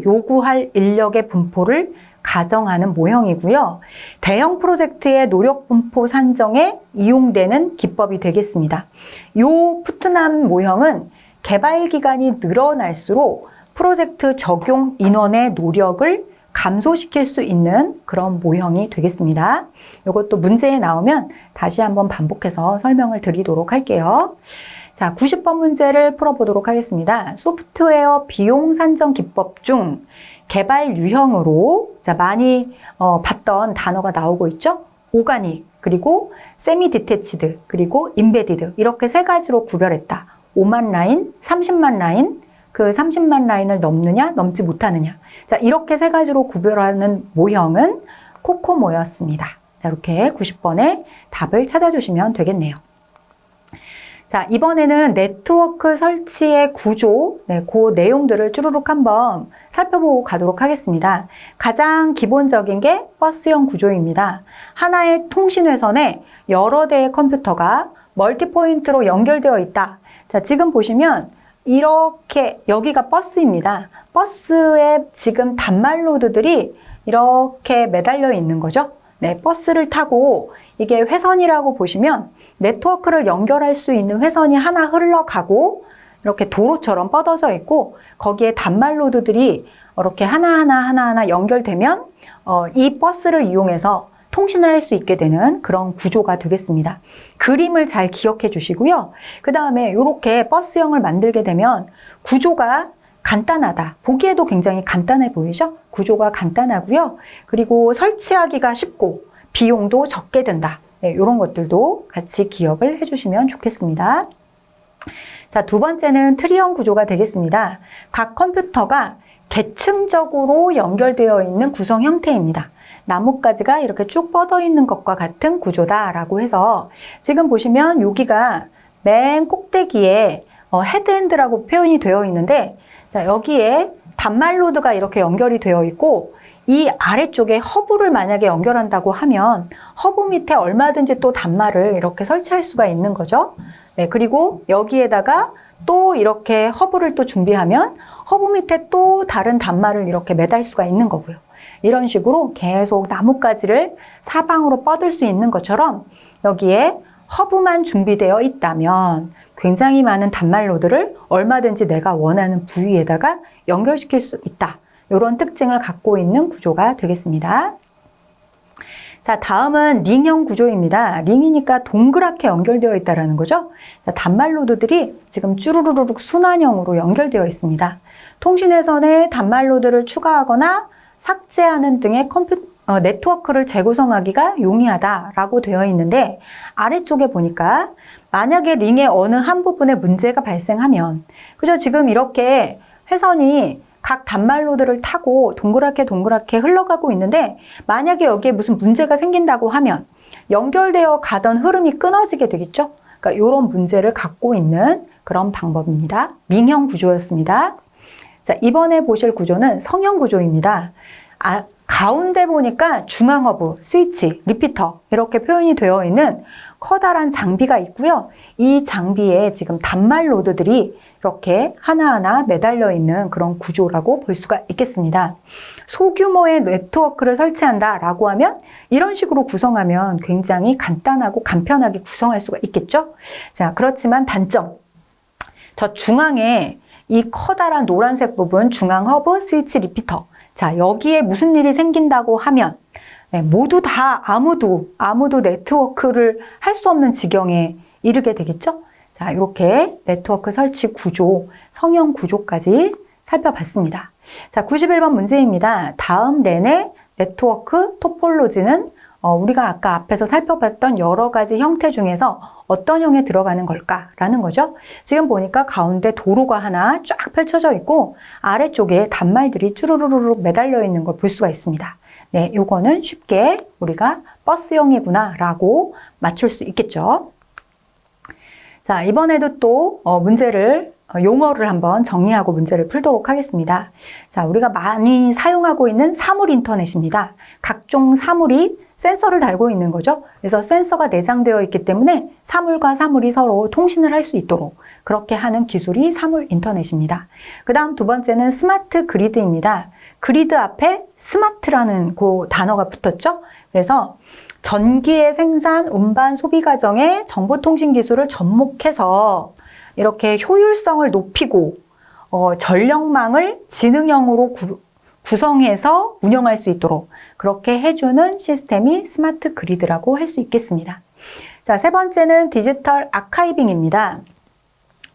요구할 인력의 분포를 가정하는 모형이고요. 대형 프로젝트의 노력 분포 산정에 이용되는 기법이 되겠습니다. 이 푸트남 모형은 개발 기간이 늘어날수록 프로젝트 적용 인원의 노력을 감소시킬 수 있는 그런 모형이 되겠습니다. 이것도 문제에 나오면 다시 한번 반복해서 설명을 드리도록 할게요. 자, 90번 문제를 풀어보도록 하겠습니다. 소프트웨어 비용 산정 기법 중 개발 유형으로 자, 많이 봤던 단어가 나오고 있죠? 오가닉, 그리고 세미 디태치드, 그리고 임베디드 이렇게 세 가지로 구별했다. 5만 라인, 30만 라인, 그 30만 라인을 넘느냐, 넘지 못하느냐. 자, 이렇게 세 가지로 구별하는 모형은 코코모였습니다. 자, 이렇게 90번에 답을 찾아주시면 되겠네요. 자, 이번에는 네트워크 설치의 구조, 그 내용들을 쭈루룩 한번 살펴보고 가도록 하겠습니다. 가장 기본적인 게 버스형 구조입니다. 하나의 통신회선에 여러 대의 컴퓨터가 멀티포인트로 연결되어 있다. 자, 지금 보시면 이렇게 여기가 버스입니다. 버스에 지금 단말 노드들이 이렇게 매달려 있는 거죠. 네, 버스를 타고 이게 회선이라고 보시면 네트워크를 연결할 수 있는 회선이 하나 흘러가고 이렇게 도로처럼 뻗어져 있고 거기에 단말 노드들이 이렇게 하나하나 연결되면 이 버스를 이용해서 통신을 할 수 있게 되는 그런 구조가 되겠습니다. 그림을 잘 기억해 주시고요. 그 다음에 이렇게 버스형을 만들게 되면 구조가 간단하다. 보기에도 굉장히 간단해 보이죠? 구조가 간단하고요. 그리고 설치하기가 쉽고 비용도 적게 든다. 네, 이런 것들도 같이 기억을 해주시면 좋겠습니다. 자, 두 번째는 트리형 구조가 되겠습니다. 각 컴퓨터가 계층적으로 연결되어 있는 구성 형태입니다. 나뭇가지가 이렇게 쭉 뻗어 있는 것과 같은 구조다라고 해서 지금 보시면 여기가 맨 꼭대기에 헤드엔드라고 표현이 되어 있는데 자, 여기에 단말 노드가 이렇게 연결이 되어 있고 이 아래쪽에 허브를 만약에 연결한다고 하면 허브 밑에 얼마든지 또 단말을 이렇게 설치할 수가 있는 거죠. 네, 그리고 여기에다가 또 이렇게 허브를 또 준비하면 허브 밑에 또 다른 단말을 이렇게 매달 수가 있는 거고요. 이런 식으로 계속 나뭇가지를 사방으로 뻗을 수 있는 것처럼 여기에 허브만 준비되어 있다면 굉장히 많은 단말 노드를 얼마든지 내가 원하는 부위에다가 연결시킬 수 있다. 이런 특징을 갖고 있는 구조가 되겠습니다. 자, 다음은 링형 구조입니다. 링이니까 동그랗게 연결되어 있다는 거죠. 단말 노드들이 지금 쭈루루룩 순환형으로 연결되어 있습니다. 통신회선에 단말 노드를 추가하거나 삭제하는 등의 네트워크를 재구성하기가 용이하다라고 되어 있는데, 아래쪽에 보니까 만약에 링의 어느 한 부분에 문제가 발생하면, 그죠? 지금 이렇게 회선이 각 단말 노드를 타고 동그랗게 흘러가고 있는데, 만약에 여기에 무슨 문제가 생긴다고 하면 연결되어 가던 흐름이 끊어지게 되겠죠? 그러니까 이런 문제를 갖고 있는 그런 방법입니다. 링형 구조였습니다. 자, 이번에 보실 구조는 성형 구조입니다. 가운데 보니까 중앙 허브, 스위치, 리피터 이렇게 표현이 되어 있는 커다란 장비가 있고요. 이 장비에 지금 단말 노드들이 이렇게 하나하나 매달려 있는 그런 구조라고 볼 수가 있겠습니다. 소규모의 네트워크를 설치한다라고 하면 이런 식으로 구성하면 굉장히 간단하고 간편하게 구성할 수가 있겠죠? 자, 그렇지만 단점. 저 중앙에 이 커다란 노란색 부분, 중앙 허브, 스위치, 리피터. 자, 여기에 무슨 일이 생긴다고 하면 모두 다 아무도 네트워크를 할 수 없는 지경에 이르게 되겠죠? 자, 이렇게 네트워크 설치 구조, 성형 구조까지 살펴봤습니다. 자, 91번 문제입니다. 다음 랜의 네트워크 토폴로지는 우리가 아까 앞에서 살펴봤던 여러 가지 형태 중에서 어떤 형에 들어가는 걸까라는 거죠. 지금 보니까 가운데 도로가 하나 쫙 펼쳐져 있고 아래쪽에 단말들이 쭈루루룩 매달려 있는 걸 볼 수가 있습니다. 네, 요거는 쉽게 우리가 버스형이구나 라고 맞출 수 있겠죠. 자, 이번에도 또 용어를 한번 정리하고 문제를 풀도록 하겠습니다. 자, 우리가 많이 사용하고 있는 사물 인터넷입니다. 각종 사물이 센서를 달고 있는 거죠. 그래서 센서가 내장되어 있기 때문에 사물과 사물이 서로 통신을 할 수 있도록 그렇게 하는 기술이 사물 인터넷입니다. 그 다음 두 번째는 스마트 그리드입니다. 그리드 앞에 스마트라는 그 단어가 붙었죠. 그래서 전기의 생산, 운반, 소비 과정에 정보통신 기술을 접목해서 이렇게 효율성을 높이고 전력망을 지능형으로 구성해서 운영할 수 있도록 그렇게 해주는 시스템이 스마트 그리드라고 할 수 있겠습니다. 자, 세 번째는 디지털 아카이빙입니다.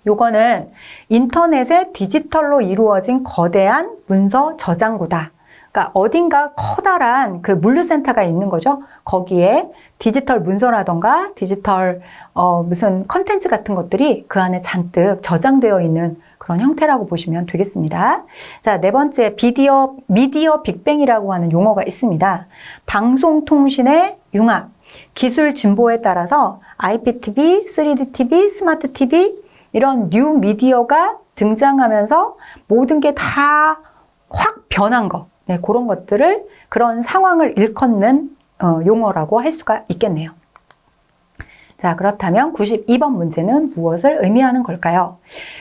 요거는 인터넷의 디지털로 이루어진 거대한 문서 저장고다. 그러니까 어딘가 커다란 그 물류센터가 있는 거죠. 거기에 디지털 문서라던가 디지털 무슨 컨텐츠 같은 것들이 그 안에 잔뜩 저장되어 있는 그런 형태라고 보시면 되겠습니다. 자, 네 번째 미디어 빅뱅이라고 하는 용어가 있습니다. 방송통신의 융합, 기술 진보에 따라서 IPTV, 3D TV, 스마트 TV 이런 뉴 미디어가 등장하면서 모든 게 다 확 변한 거, 네, 그런 것들을 그런 상황을 일컫는 용어라고 할 수가 있겠네요. 자, 그렇다면 92번 문제는 무엇을 의미하는 걸까요?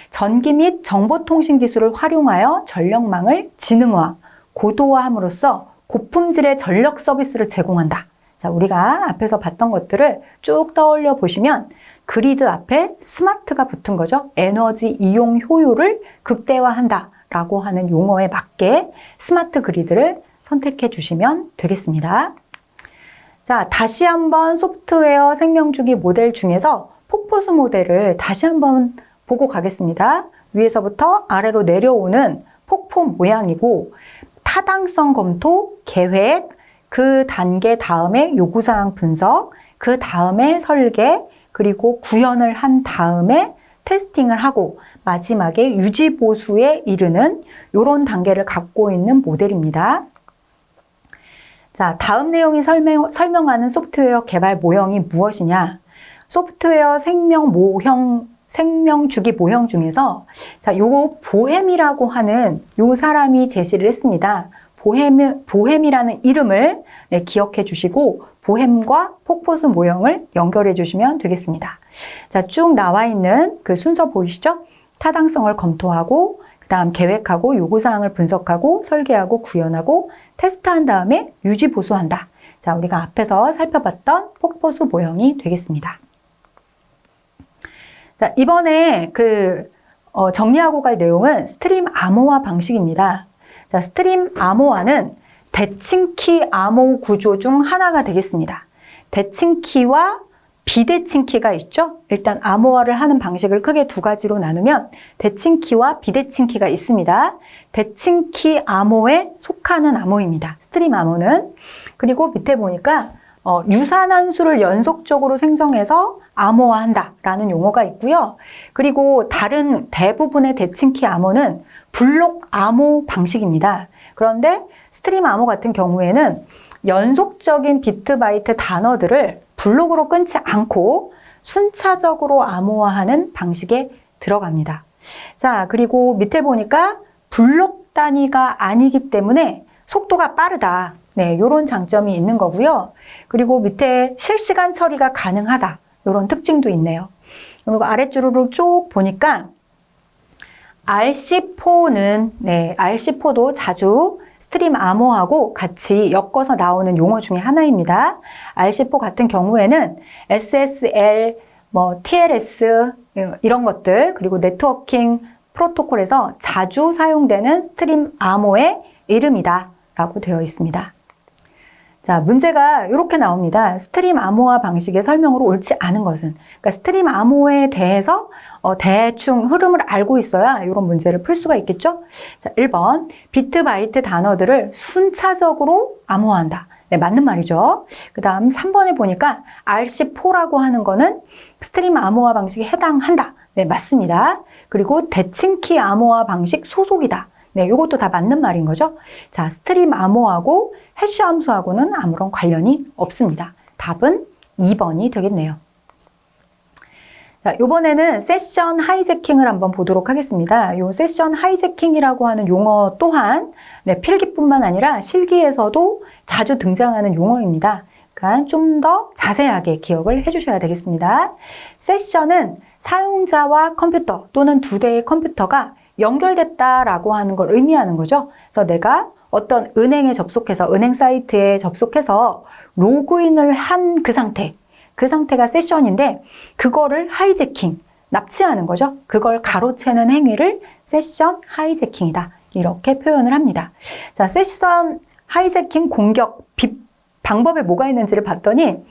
전기 및 정보통신 기술을 활용하여 전력망을 지능화, 고도화함으로써 고품질의 전력 서비스를 제공한다. 자, 우리가 앞에서 봤던 것들을 쭉 떠올려 보시면 그리드 앞에 스마트가 붙은 거죠. 에너지 이용 효율을 극대화한다 라고 하는 용어에 맞게 스마트 그리드를 선택해 주시면 되겠습니다. 자, 다시 한번 소프트웨어 생명주기 모델 중에서 폭포수 모델을 다시 한번 보고 가겠습니다. 위에서부터 아래로 내려오는 폭포 모양이고 타당성 검토, 계획, 그 단계 다음에 요구사항 분석, 그 다음에 설계, 그리고 구현을 한 다음에 테스팅을 하고 마지막에 유지 보수에 이르는 이런 단계를 갖고 있는 모델입니다. 자, 다음 내용이 설명하는 소프트웨어 개발 모형이 무엇이냐? 소프트웨어 생명주기 모형 중에서 자, 요거 보햄이라고 하는 요 사람이 제시를 했습니다. 보햄이라는 이름을 기억해 주시고 보햄과 폭포수 모형을 연결해 주시면 되겠습니다. 자, 쭉 나와 있는 그 순서 보이시죠? 타당성을 검토하고 그 다음 계획하고 요구사항을 분석하고 설계하고 구현하고 테스트한 다음에 유지 보수한다. 자, 우리가 앞에서 살펴봤던 폭포수 모형이 되겠습니다. 자, 이번에 정리하고 갈 내용은 스트림 암호화 방식입니다. 자, 스트림 암호화는 대칭키 암호 구조 중 하나가 되겠습니다. 대칭키와 비대칭키가 있죠? 일단 암호화를 하는 방식을 크게 두 가지로 나누면 대칭키와 비대칭키가 있습니다. 대칭키 암호에 속하는 암호입니다. 스트림 암호는. 그리고 밑에 보니까 유사한 수를 연속적으로 생성해서 암호화한다라는 용어가 있고요. 그리고 다른 대부분의 대칭키 암호는 블록 암호 방식입니다. 그런데 스트림 암호 같은 경우에는 연속적인 비트 바이트 단어들을 블록으로 끊지 않고 순차적으로 암호화하는 방식에 들어갑니다. 자, 그리고 밑에 보니까 블록 단위가 아니기 때문에 속도가 빠르다. 네, 이런 장점이 있는 거고요. 그리고 밑에 실시간 처리가 가능하다. 이런 특징도 있네요. 그리고 아랫줄로 쭉 보니까 RC4는, RC4도 자주 스트림 암호하고 같이 엮어서 나오는 용어 중에 하나입니다. RC4 같은 경우에는 SSL, TLS 이런 것들, 그리고 네트워킹 프로토콜에서 자주 사용되는 스트림 암호의 이름이다 라고 되어 있습니다. 자, 문제가 이렇게 나옵니다. 스트림 암호화 방식의 설명으로 옳지 않은 것은, 그러니까 스트림 암호에 대해서 대충 흐름을 알고 있어야 이런 문제를 풀 수가 있겠죠? 자, 1번 비트 바이트 단어들을 순차적으로 암호화한다. 네, 맞는 말이죠. 그 다음 3번에 보니까 RC4라고 하는 거는 스트림 암호화 방식에 해당한다. 네, 맞습니다. 그리고 대칭키 암호화 방식 소속이다. 네, 이것도 다 맞는 말인 거죠. 자, 스트림 암호하고 해시 함수하고는 아무런 관련이 없습니다. 답은 2번이 되겠네요. 자, 이번에는 세션 하이제킹을 한번 보도록 하겠습니다. 이 세션 하이제킹이라고 하는 용어 또한 필기뿐만 아니라 실기에서도 자주 등장하는 용어입니다. 그러니까 좀 더 자세하게 기억을 해주셔야 되겠습니다. 세션은 사용자와 컴퓨터 또는 두 대의 컴퓨터가 연결됐다라고 하는 걸 의미하는 거죠. 그래서 내가 어떤 은행에 접속해서, 은행 사이트에 접속해서 로그인을 한 그 상태가 세션인데 그거를 하이제킹, 납치하는 거죠. 그걸 가로채는 행위를 세션 하이제킹이다. 이렇게 표현을 합니다. 자, 세션 하이제킹 공격 방법에 뭐가 있는지를 봤더니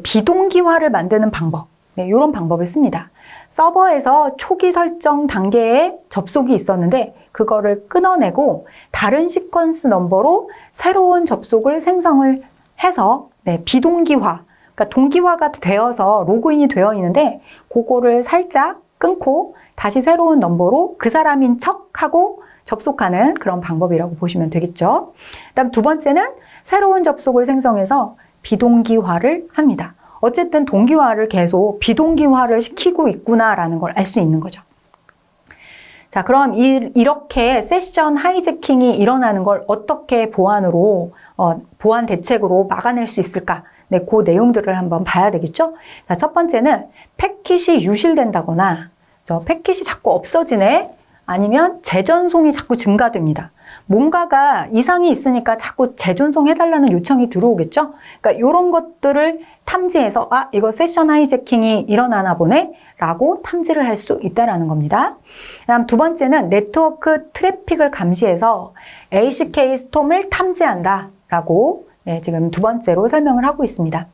비동기화를 만드는 방법, 이런 방법을 씁니다. 서버에서 초기 설정 단계에 접속이 있었는데 그거를 끊어내고 다른 시퀀스 넘버로 새로운 접속을 생성을 해서 비동기화, 그러니까 동기화가 되어서 로그인이 되어 있는데 그거를 살짝 끊고 다시 새로운 넘버로 그 사람인 척하고 접속하는 그런 방법이라고 보시면 되겠죠. 그다음 두 번째는 새로운 접속을 생성해서 비동기화를 합니다. 어쨌든 동기화를 계속 비동기화를 시키고 있구나라는 걸 알 수 있는 거죠. 자, 그럼 이렇게 세션 하이제킹이 일어나는 걸 어떻게 보안 대책으로 막아낼 수 있을까? 그 내용들을 한번 봐야 되겠죠? 자, 첫 번째는 패킷이 유실된다거나, 패킷이 자꾸 없어지네? 아니면 재전송이 자꾸 증가됩니다. 뭔가가 이상이 있으니까 자꾸 재전송 해달라는 요청이 들어오겠죠? 그러니까 이런 것들을 탐지해서 이거 세션 하이제킹이 일어나나 보네? 라고 탐지를 할 수 있다는 겁니다. 그다음 두 번째는 네트워크 트래픽을 감시해서 ACK 스톰을 탐지한다 라고 지금 두 번째로 설명을 하고 있습니다.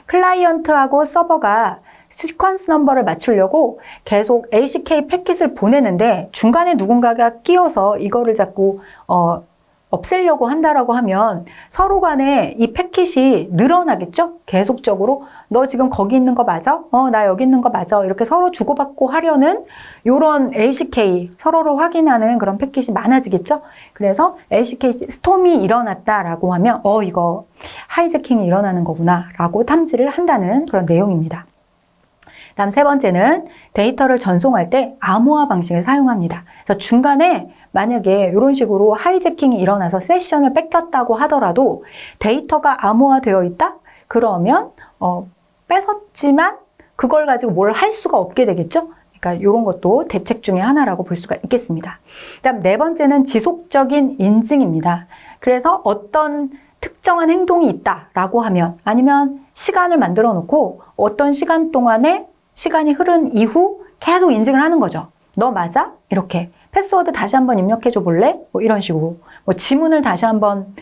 클라이언트하고 서버가 시퀀스 넘버를 맞추려고 계속 ACK 패킷을 보내는데 중간에 누군가가 끼어서 이거를 자꾸 없애려고 한다라고 하면 서로 간에 이 패킷이 늘어나겠죠? 계속적으로 너 지금 거기 있는 거 맞아? 나 여기 있는 거 맞아? 이렇게 서로 주고받고 하려는 이런 ACK, 서로를 확인하는 그런 패킷이 많아지겠죠? 그래서 ACK 스톰이 일어났다라고 하면 이거 하이제킹이 일어나는 거구나 라고 탐지를 한다는 그런 내용입니다. 다음 세 번째는 데이터를 전송할 때 암호화 방식을 사용합니다. 그래서 중간에 만약에 이런 식으로 하이제킹이 일어나서 세션을 뺏겼다고 하더라도 데이터가 암호화되어 있다? 그러면 뺏었지만 그걸 가지고 뭘 할 수가 없게 되겠죠? 그러니까 이런 것도 대책 중에 하나라고 볼 수가 있겠습니다. 다음 네 번째는 지속적인 인증입니다. 그래서 어떤 특정한 행동이 있다라고 하면 아니면 시간을 만들어 놓고 어떤 시간 동안에 시간이 흐른 이후 계속 인증을 하는 거죠. 너 맞아? 이렇게. 패스워드 다시 한번 입력해 줘 볼래? 뭐 이런 식으로. 뭐 지문을 다시 한번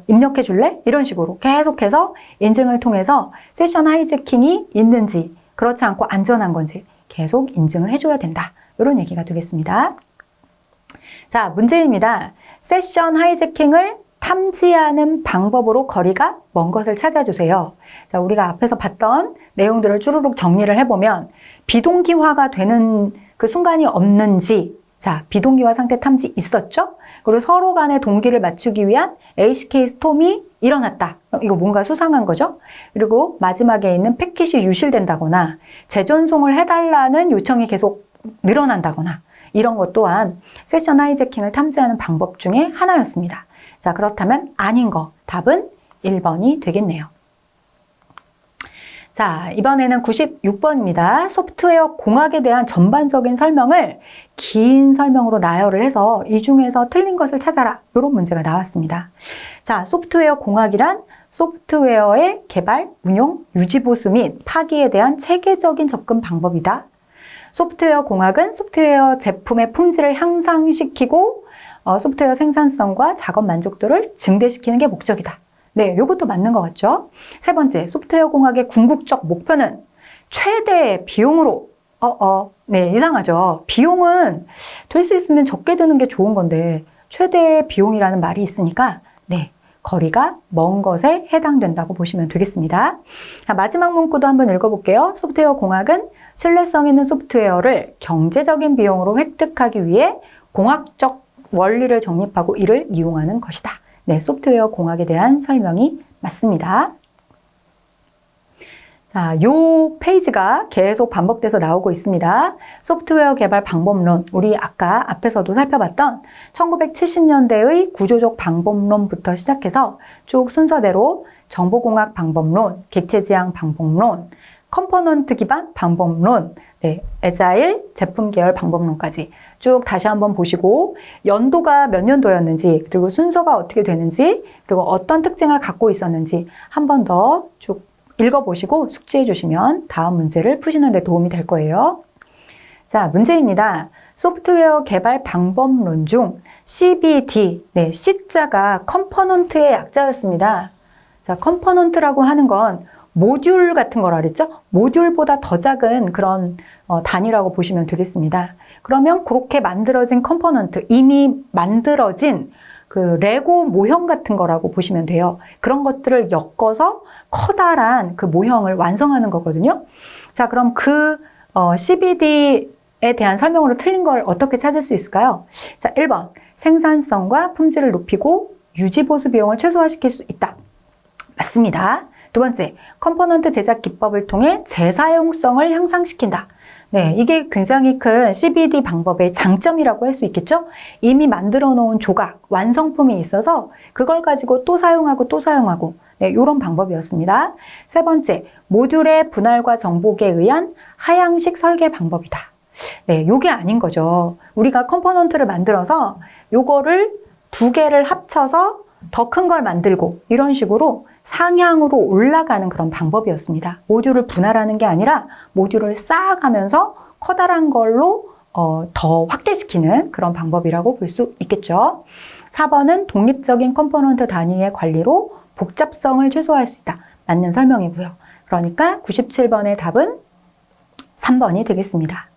입력해 줄래? 이런 식으로 계속해서 인증을 통해서 세션 하이제킹이 있는지 그렇지 않고 안전한 건지 계속 인증을 해줘야 된다. 이런 얘기가 되겠습니다. 자, 문제입니다. 세션 하이제킹을 탐지하는 방법으로 거리가 먼 것을 찾아주세요. 자, 우리가 앞에서 봤던 내용들을 쭈루룩 정리를 해보면 비동기화가 되는 그 순간이 없는지, 자, 비동기화 상태 탐지 있었죠? 그리고 서로 간의 동기를 맞추기 위한 ACK 스톰이 일어났다. 이거 뭔가 수상한 거죠? 그리고 마지막에 있는 패킷이 유실된다거나 재전송을 해달라는 요청이 계속 늘어난다거나 이런 것 또한 세션 하이제킹을 탐지하는 방법 중에 하나였습니다. 자, 그렇다면 아닌 거, 답은 1번이 되겠네요. 자, 이번에는 96번입니다. 소프트웨어 공학에 대한 전반적인 설명을 긴 설명으로 나열을 해서 이 중에서 틀린 것을 찾아라. 이런 문제가 나왔습니다. 자, 소프트웨어 공학이란 소프트웨어의 개발, 운용, 유지 보수 및 파기에 대한 체계적인 접근 방법이다. 소프트웨어 공학은 소프트웨어 제품의 품질을 향상시키고 소프트웨어 생산성과 작업 만족도를 증대시키는 게 목적이다. 네, 이것도 맞는 것 같죠? 세 번째, 소프트웨어 공학의 궁극적 목표는 최대 비용으로 네, 이상하죠? 비용은 될 수 있으면 적게 드는 게 좋은 건데 최대 비용이라는 말이 있으니까 네, 거리가 먼 것에 해당된다고 보시면 되겠습니다. 자, 마지막 문구도 한번 읽어볼게요. 소프트웨어 공학은 신뢰성 있는 소프트웨어를 경제적인 비용으로 획득하기 위해 공학적 원리를 정립하고 이를 이용하는 것이다. 네, 소프트웨어 공학에 대한 설명이 맞습니다. 자, 요 페이지가 계속 반복돼서 나오고 있습니다. 소프트웨어 개발 방법론, 우리 아까 앞에서도 살펴봤던 1970년대의 구조적 방법론부터 시작해서 쭉 순서대로 정보공학 방법론, 객체지향 방법론, 컴포넌트 기반 방법론, 네, 애자일 제품 계열 방법론까지 쭉 다시 한번 보시고 연도가 몇 년도였는지 그리고 순서가 어떻게 되는지 그리고 어떤 특징을 갖고 있었는지 한 번 더 쭉 읽어보시고 숙지해 주시면 다음 문제를 푸시는 데 도움이 될 거예요. 자, 문제입니다. 소프트웨어 개발 방법론 중 CBD, 네, C자가 컴포넌트의 약자였습니다. 자, 컴포넌트라고 하는 건 모듈 같은 거라 그랬죠? 모듈보다 더 작은 그런 단위라고 보시면 되겠습니다. 그러면 그렇게 만들어진 컴포넌트, 이미 만들어진 그 레고 모형 같은 거라고 보시면 돼요. 그런 것들을 엮어서 커다란 그 모형을 완성하는 거거든요. 자, 그럼 그 CBD에 대한 설명으로 틀린 걸 어떻게 찾을 수 있을까요? 자, 1번, 생산성과 품질을 높이고 유지 보수 비용을 최소화시킬 수 있다. 맞습니다. 두 번째, 컴포넌트 제작 기법을 통해 재사용성을 향상시킨다. 네, 이게 굉장히 큰 CBD 방법의 장점이라고 할 수 있겠죠? 이미 만들어 놓은 조각, 완성품이 있어서 그걸 가지고 또 사용하고 또 사용하고 네, 이런 방법이었습니다. 세 번째, 모듈의 분할과 정복에 의한 하향식 설계 방법이다. 네, 요게 아닌 거죠. 우리가 컴포넌트를 만들어서 요거를 두 개를 합쳐서 더 큰 걸 만들고 이런 식으로 상향으로 올라가는 그런 방법이었습니다. 모듈을 분할하는 게 아니라 모듈을 쌓아가면서 커다란 걸로 더 확대시키는 그런 방법이라고 볼 수 있겠죠. 4번은 독립적인 컴포넌트 단위의 관리로 복잡성을 최소화할 수 있다. 맞는 설명이고요. 그러니까 97번의 답은 3번이 되겠습니다.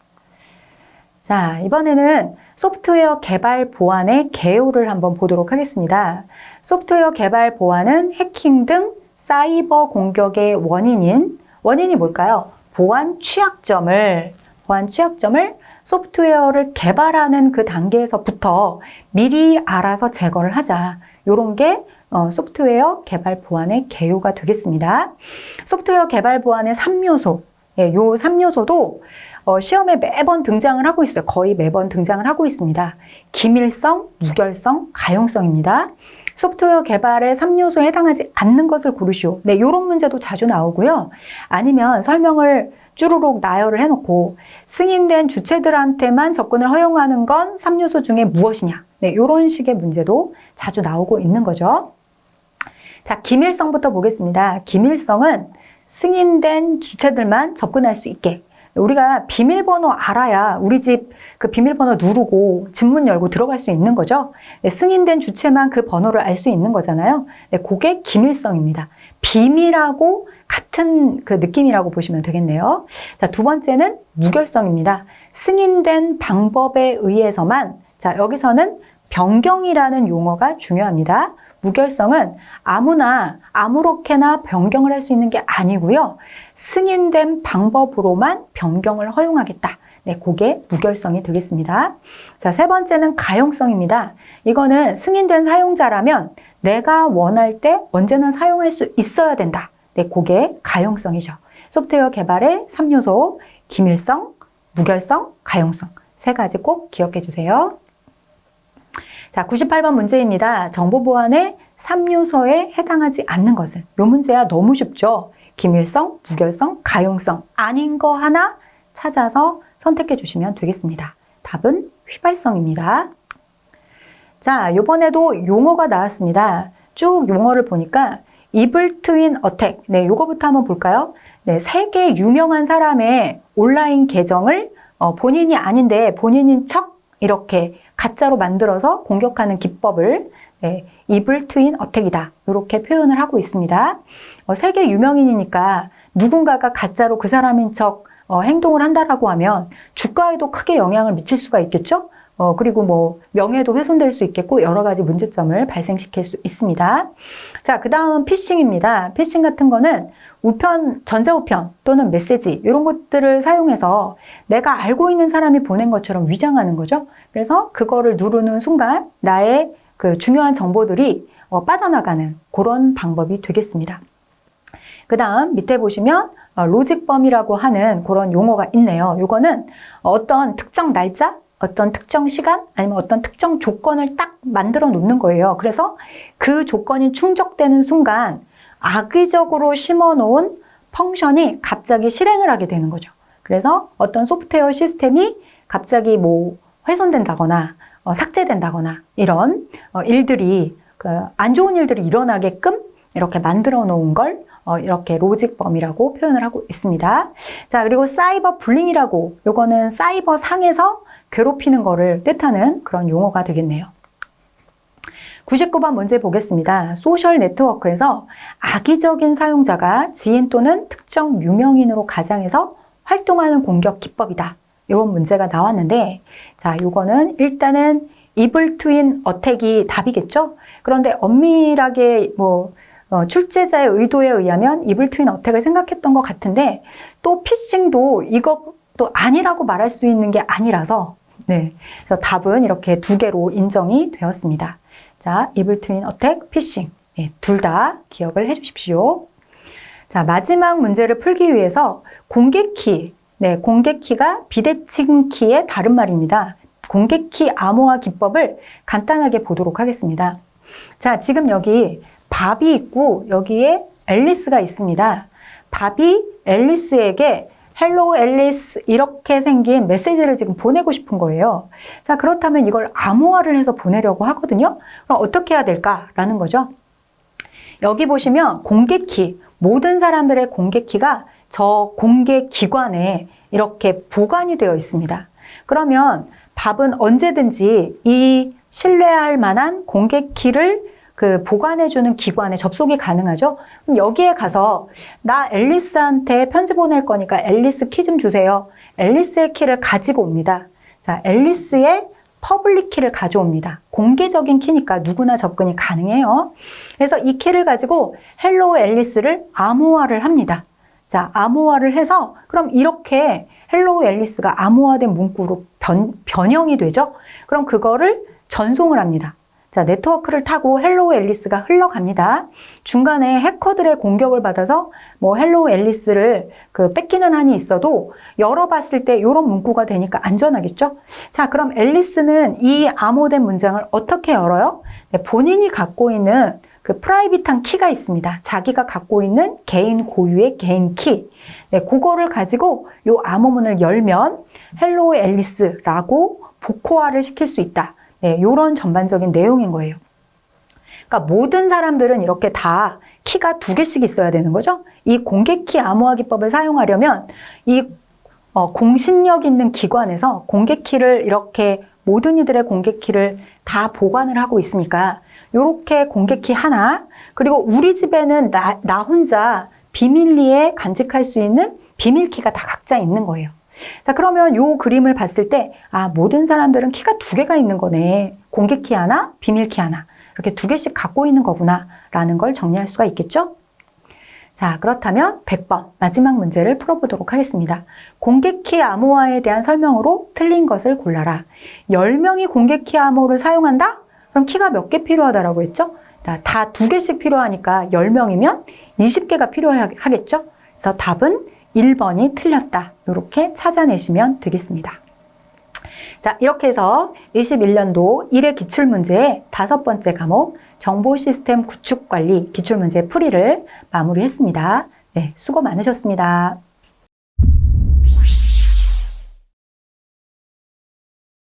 자, 이번에는 소프트웨어 개발 보안의 개요를 한번 보도록 하겠습니다. 소프트웨어 개발 보안은 해킹 등 사이버 공격의 원인이 뭘까요? 보안 취약점을 소프트웨어를 개발하는 그 단계에서부터 미리 알아서 제거를 하자. 요런 게 소프트웨어 개발 보안의 개요가 되겠습니다. 소프트웨어 개발 보안의 3요소, 예, 요 3요소도 시험에 매번 등장을 하고 있어요. 거의 매번 등장을 하고 있습니다. 기밀성, 무결성, 가용성입니다. 소프트웨어 개발의 3요소에 해당하지 않는 것을 고르시오. 네, 이런 문제도 자주 나오고요. 아니면 설명을 쭈루룩 나열을 해놓고 승인된 주체들한테만 접근을 허용하는 건 3요소 중에 무엇이냐. 네, 이런 식의 문제도 자주 나오고 있는 거죠. 자, 기밀성부터 보겠습니다. 기밀성은 승인된 주체들만 접근할 수 있게 우리가 비밀번호 알아야 우리 집 그 비밀번호 누르고 집 문 열고 들어갈 수 있는 거죠. 네, 승인된 주체만 그 번호를 알 수 있는 거잖아요. 네, 그게 기밀성입니다. 비밀하고 같은 그 느낌이라고 보시면 되겠네요. 자, 두 번째는 무결성입니다. 승인된 방법에 의해서만, 자, 여기서는 변경이라는 용어가 중요합니다. 무결성은 아무나 아무렇게나 변경을 할 수 있는 게 아니고요. 승인된 방법으로만 변경을 허용하겠다. 네, 그게 무결성이 되겠습니다. 자, 세 번째는 가용성입니다. 이거는 승인된 사용자라면 내가 원할 때 언제나 사용할 수 있어야 된다. 네, 그게 가용성이죠. 소프트웨어 개발의 3요소, 기밀성, 무결성, 가용성. 세 가지 꼭 기억해 주세요. 자, 98번 문제입니다. 정보보안의 3요소에 해당하지 않는 것은? 이 문제야 너무 쉽죠? 기밀성, 무결성, 가용성. 아닌 거 하나 찾아서 선택해 주시면 되겠습니다. 답은 휘발성입니다. 자, 이번에도 용어가 나왔습니다. 쭉 용어를 보니까 이블 트윈 어택. 네, 요거부터 한번 볼까요? 네, 세계 유명한 사람의 온라인 계정을 본인이 아닌데 본인인 척 이렇게 가짜로 만들어서 공격하는 기법을 네, 이블 트윈 어택이다. 이렇게 표현을 하고 있습니다. 세계 유명인이니까 누군가가 가짜로 그 사람인 척 행동을 한다라고 하면 주가에도 크게 영향을 미칠 수가 있겠죠? 그리고 뭐 명예도 훼손될 수 있겠고 여러 가지 문제점을 발생시킬 수 있습니다. 자, 그 다음은 피싱입니다. 피싱 같은 거는 우편, 전자우편 또는 메시지 이런 것들을 사용해서 내가 알고 있는 사람이 보낸 것처럼 위장하는 거죠. 그래서 그거를 누르는 순간 나의 그 중요한 정보들이 빠져나가는 그런 방법이 되겠습니다. 그 다음 밑에 보시면 로직범이라고 하는 그런 용어가 있네요. 이거는 어떤 특정 날짜, 어떤 특정 시간, 아니면 어떤 특정 조건을 딱 만들어 놓는 거예요. 그래서 그 조건이 충족되는 순간 악의적으로 심어 놓은 펑션이 갑자기 실행을 하게 되는 거죠. 그래서 어떤 소프트웨어 시스템이 갑자기 뭐 훼손된다거나 삭제된다거나 이런 일들이 안 좋은 일들이 일어나게끔 이렇게 만들어 놓은 걸 이렇게 로직범이라고 표현을 하고 있습니다. 자, 그리고 사이버 불링이라고, 요거는 사이버 상에서 괴롭히는 거를 뜻하는 그런 용어가 되겠네요. 99번 문제 보겠습니다. 소셜 네트워크에서 악의적인 사용자가 지인 또는 특정 유명인으로 가장해서 활동하는 공격 기법이다. 이런 문제가 나왔는데, 자, 요거는 일단은 이블 트윈 어택이 답이겠죠? 그런데 엄밀하게 출제자의 의도에 의하면 이블 트윈 어택을 생각했던 것 같은데 또 피싱도 이것도 아니라고 말할 수 있는 게 아니라서 네, 그래서 답은 이렇게 두 개로 인정이 되었습니다. 자, 이블 트윈 어택, 피싱 네, 둘 다 기억을 해주십시오. 자, 마지막 문제를 풀기 위해서 공개키, 네, 공개키가 비대칭 키의 다른 말입니다. 공개키 암호화 기법을 간단하게 보도록 하겠습니다. 자, 지금 여기 밥이 있고 여기에 앨리스가 있습니다. 밥이 앨리스에게 헬로 앨리스 이렇게 생긴 메시지를 지금 보내고 싶은 거예요. 자, 그렇다면 이걸 암호화를 해서 보내려고 하거든요. 그럼 어떻게 해야 될까라는 거죠. 여기 보시면 공개키, 모든 사람들의 공개키가 저 공개 기관에 이렇게 보관이 되어 있습니다. 그러면 밥은 언제든지 이 신뢰할 만한 공개키를 보관해주는 기관에 접속이 가능하죠. 그럼 여기에 가서 나 앨리스한테 편지 보낼 거니까 앨리스 키 좀 주세요. 앨리스의 키를 가지고 옵니다. 자, 앨리스의 퍼블릭 키를 가져옵니다. 공개적인 키니까 누구나 접근이 가능해요. 그래서 이 키를 가지고 헬로 앨리스를 암호화를 합니다. 자, 암호화를 해서 그럼 이렇게 헬로 앨리스가 암호화된 문구로 변형이 되죠. 그럼 그거를 전송을 합니다. 자, 네트워크를 타고 헬로 앨리스가 흘러갑니다. 중간에 해커들의 공격을 받아서 헬로 앨리스를 뺏기는 한이 있어도 열어봤을 때 이런 문구가 되니까 안전하겠죠? 자, 그럼 앨리스는 이 암호된 문장을 어떻게 열어요? 네, 본인이 갖고 있는 프라이빗한 키가 있습니다. 자기가 갖고 있는 개인 고유의 개인 키. 네, 그거를 가지고 이 암호문을 열면 헬로 앨리스라고 복호화를 시킬 수 있다. 네, 이런 전반적인 내용인 거예요. 그러니까 모든 사람들은 이렇게 다 키가 2개씩 있어야 되는 거죠. 이 공개키 암호화 기법을 사용하려면 이 공신력 있는 기관에서 공개키를 이렇게 모든 이들의 공개키를 다 보관을 하고 있으니까 이렇게 공개키 하나, 그리고 우리 집에는 나 혼자 비밀리에 간직할 수 있는 비밀키가 다 각자 있는 거예요. 자, 그러면 이 그림을 봤을 때 모든 사람들은 키가 2개가 있는 거네. 공개키 하나, 비밀키 하나. 이렇게 2개씩 갖고 있는 거구나 라는 걸 정리할 수가 있겠죠? 자, 그렇다면 100번 마지막 문제를 풀어보도록 하겠습니다. 공개키 암호화에 대한 설명으로 틀린 것을 골라라. 10명이 공개키 암호를 사용한다? 그럼 키가 몇 개 필요하다라고 했죠? 다 2개씩 필요하니까 10명이면 20개가 필요하겠죠? 그래서 답은 1번이 틀렸다. 이렇게 찾아내시면 되겠습니다. 자, 이렇게 해서 21년도 1회 기출문제의 5번째 과목 정보시스템 구축관리 기출문제 풀이를 마무리했습니다. 네, 수고 많으셨습니다.